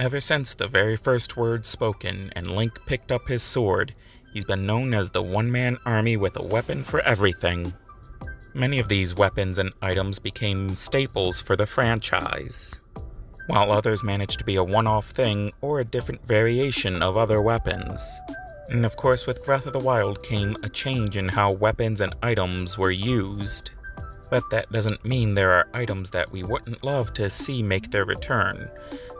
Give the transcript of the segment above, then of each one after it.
Ever since the very first words spoken and Link picked up his sword, he's been known as the one-man army with a weapon for everything. Many of these weapons and items became staples for the franchise, while others managed to be a one-off thing or a different variation of other weapons. And of course, with Breath of the Wild came a change in how weapons and items were used. But that doesn't mean there are items that we wouldn't love to see make their return.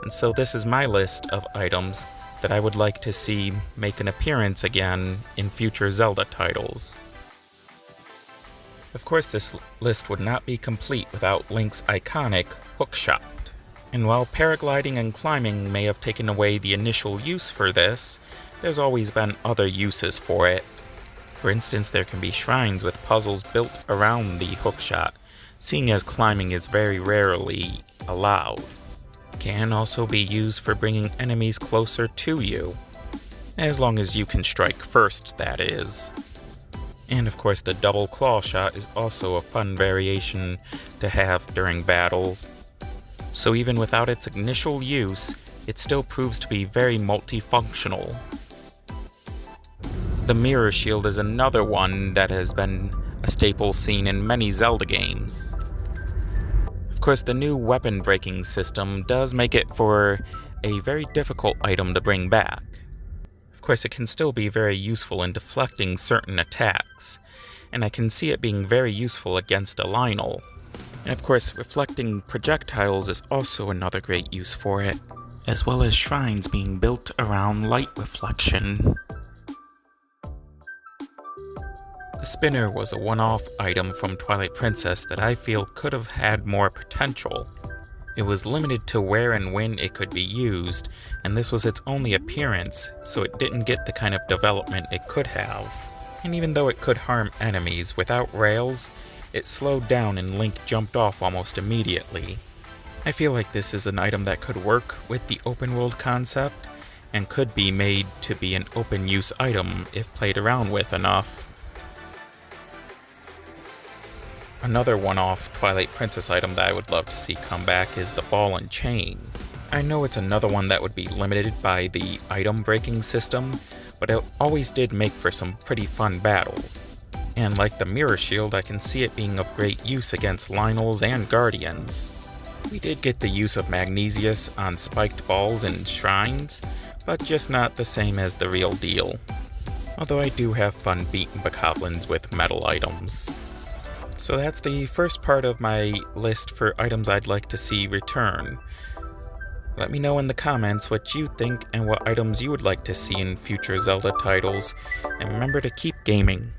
And so this is my list of items that I would like to see make an appearance again in future Zelda titles. Of course, this list would not be complete without Link's iconic hookshot. And while paragliding and climbing may have taken away the initial use for this, there's always been other uses for it. For instance, there can be shrines with puzzles built around the hookshot, seeing as climbing is very rarely allowed. It can also be used for bringing enemies closer to you, as long as you can strike first, that is. And of course, the double claw shot is also a fun variation to have during battle. So even without its initial use, it still proves to be very multifunctional. The mirror shield is another one that has been a staple seen in many Zelda games. Of course, the new weapon breaking system does make it for a very difficult item to bring back. Of course, it can still be very useful in deflecting certain attacks, and I can see it being very useful against a Lynel. And of course, reflecting projectiles is also another great use for it, as well as shrines being built around light reflection. The spinner was a one-off item from Twilight Princess that I feel could have had more potential. It was limited to where and when it could be used, and this was its only appearance, so it didn't get the kind of development it could have. And even though it could harm enemies, without rails, it slowed down and Link jumped off almost immediately. I feel like this is an item that could work with the open world concept, and could be made to be an open use item if played around with enough. Another one-off Twilight Princess item that I would love to see come back is the ball and chain. I know it's another one that would be limited by the item breaking system, but it always did make for some pretty fun battles. And like the mirror shield, I can see it being of great use against Lynels and Guardians. We did get the use of Magnesius on spiked balls and shrines, but just not the same as the real deal. Although I do have fun beating bokoblins with metal items. So that's the first part of my list for items I'd like to see return. Let me know in the comments what you think and what items you would like to see in future Zelda titles, and remember to keep gaming.